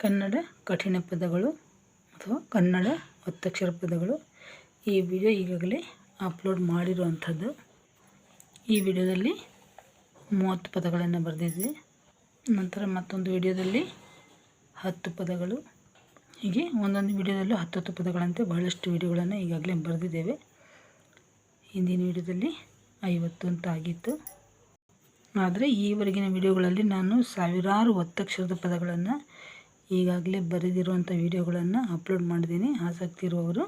ಕನ್ನಡ ಕಠಿಣ ಪದಗಳು ಅಥವಾ ಕನ್ನಡ ಒತ್ತಕ್ಷರ ಪದಗಳು. ಈ ವಿಡಿಯೋ ಈಗಾಗಲೇ ಅಪ್ಲೋಡ್ ಮಾಡಿರುವಂಥದ್ದು. ಈ ವಿಡಿಯೋದಲ್ಲಿ 30 ಪದಗಳನ್ನು ಬರೆದಿದ್ದೆ. ನಂತರ ಮತ್ತೊಂದು ವಿಡಿಯೋದಲ್ಲಿ 10 ಪದಗಳು. ಹೀಗೆ ಒಂದೊಂದು ವಿಡಿಯೋದಲ್ಲೂ 10 ಪದಗಳಂತೆ ಬಹಳಷ್ಟು ವಿಡಿಯೋಗಳನ್ನು ಈಗಾಗಲೇ ಬರೆದಿದ್ದೇವೆ. ಹಿಂದಿನ ವಿಡಿಯೋದಲ್ಲಿ 50 ಅಂತ ಆಗಿತ್ತು. ಆದರೆ ಈವರೆಗಿನ ವಿಡಿಯೋಗಳಲ್ಲಿ ನಾನು ಸಾವಿರಾರು ಒತ್ತಕ್ಷರದ ಪದಗಳನ್ನು ಈಗಾಗಲೇ ಬರೆದಿರುವಂಥ ವಿಡಿಯೋಗಳನ್ನು ಅಪ್ಲೋಡ್ ಮಾಡಿದ್ದೀನಿ. ಆಸಕ್ತಿ ಇರುವವರು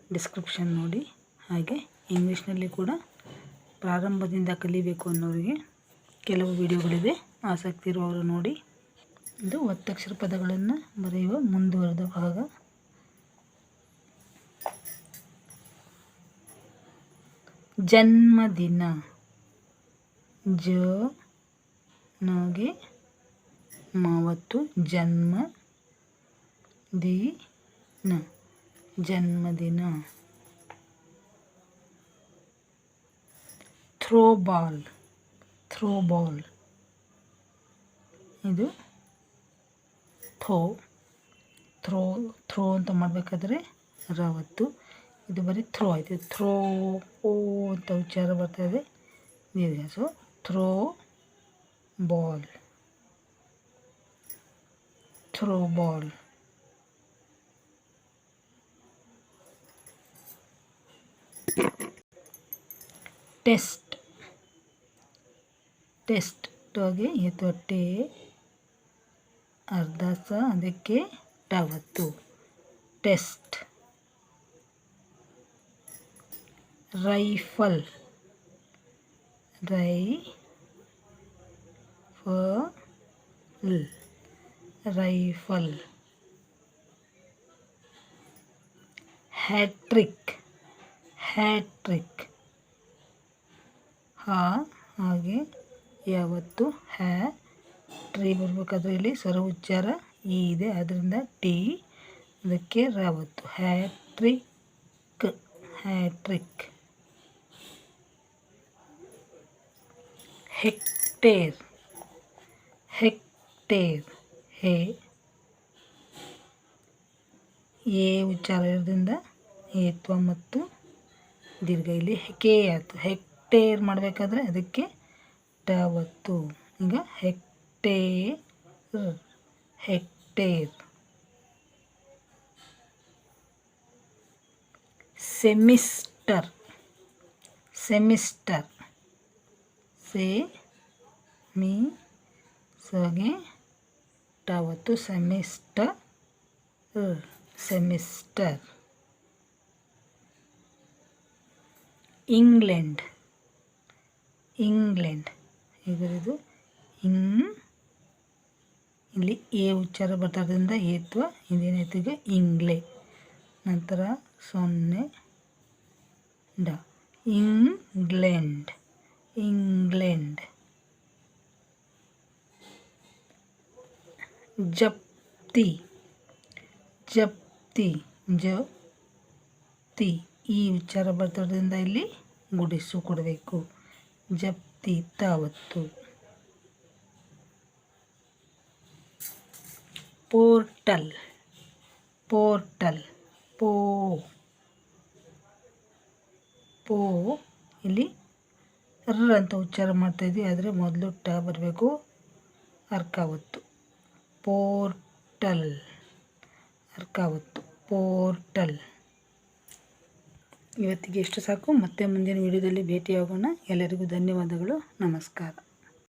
ಡಿಸ್ಕ್ರಿಪ್ಷನ್ ನೋಡಿ. ಹಾಗೆ ಇಂಗ್ಲೀಷ್ನಲ್ಲಿ ಕೂಡ ಪ್ರಾರಂಭದಿಂದ ಕಲಿಬೇಕು ಅನ್ನೋರಿಗೆ ಕೆಲವು ವಿಡಿಯೋಗಳಿವೆ, ಆಸಕ್ತಿ ಇರುವವರು ನೋಡಿ. ಇದು ಒತ್ತಕ್ಷರ ಪದಗಳನ್ನು ಬರೆಯುವ ಮುಂದುವರೆದ ಭಾಗ. ಜನ್ಮದಿನ. ನಗೆ ಮಾವತ್ತು ಜನ್ಮ ದಿನ, ಜನ್ಮದಿನ. ಥ್ರೋಬಾಲ್. ಇದು ಥ್ರೋ ಅಂತ ಮಾಡಬೇಕಾದ್ರೆ ರಾವತ್ತು. ಇದು ಬರೀ ಥ್ರೋ ಆಯಿತು. ಥ್ರೋ ಅಂತ ಉಚ್ಚಾರ ಬರ್ತಾಯಿದೆ ದೀರ್ಘ. So throw ball. ಟೆಸ್ಟ್. ಟೋಗೆ ಎತ್ತೊಟ್ಟೆ ಅರ್ಧ ಸ ಅದಕ್ಕೆ ಟವತ್ತು. ಟೆಸ್ಟ್. ರೈಫಲ್. ರೈಫಲ್. ಹ್ಯಾಟ್ರಿಕ್. ಹಾಗೆ ಯಾವತ್ತು ಟ್ರೀ ಬರಬೇಕಾದ್ರೆ ಇಲ್ಲಿ ಸ್ವರ ಉಚ್ಚಾರ ಈ ಇದೆ, ಅದರಿಂದ ಟಿ ಅದಕ್ಕೆ ರಾವತ್ತು. ಹ್ಯಾಟ್ರಿಕ್. ಹೆಕ್ಟೇರ್. ಎ ಉಚ್ಚಾರ ಇರೋದ್ರಿಂದ ಏತ್ವ ಮತ್ತು ದೀರ್ಘ ಇಲ್ಲಿ ಕೆ ಆಯಿತು. ಹೆಕ್ಟೇರ್ ಮಾಡಬೇಕಾದ್ರೆ ಅದಕ್ಕೆ ಟವತ್ತು. ಈಗ ಹೆಕ್ಟೇರ್. ಸೆಮಿಸ್ಟರ್. ಸಗೆ ಟವತ್ತು. ಸೆಮಿಸ್ಟರ್. ಇಂಗ್ಲೆಂಡ್. ಇದರದು ಇಲ್ಲಿ ಎ ಉಚ್ಚಾರ ಬರ್ತಾದ್ರಿಂದ ಏತ್ವ ಇದೇನಾಯ್ತು ಈಗ ಇಂಗ್ಲೆ. ನಂತರ 0 ಡ. ಇಂಗ್ಲೆಂಡ್. ಜಪ್ತಿ. ಈ ಉಚ್ಚಾರ ಬರ್ತಾದ್ರಿಂದ ಇಲ್ಲಿ ಗುಡಿಸು ಕೊಡಬೇಕು. ಜಪ್ತಿ ತಾವತ್ತು. ಪೋರ್ಟಲ್. ಪೋ ಇಲ್ಲಿ ಅಂತ ಉಚ್ಚಾರ ಮಾಡ್ತಾಯಿದ್ವಿ, ಆದರೆ ಮೊದಲು ಟ ಬರಬೇಕು. ಅರ್ಕಾವತ್ತು. ಪೋರ್ಟಲ್. ಇವತ್ತಿಗೆ ಎಷ್ಟು ಸಾಕು. ಮತ್ತೆ ಮುಂದಿನ ವಿಡಿಯೋದಲ್ಲಿ ಭೇಟಿಯಾಗೋಣ. ಎಲ್ಲರಿಗೂ ಧನ್ಯವಾದಗಳು. ನಮಸ್ಕಾರ.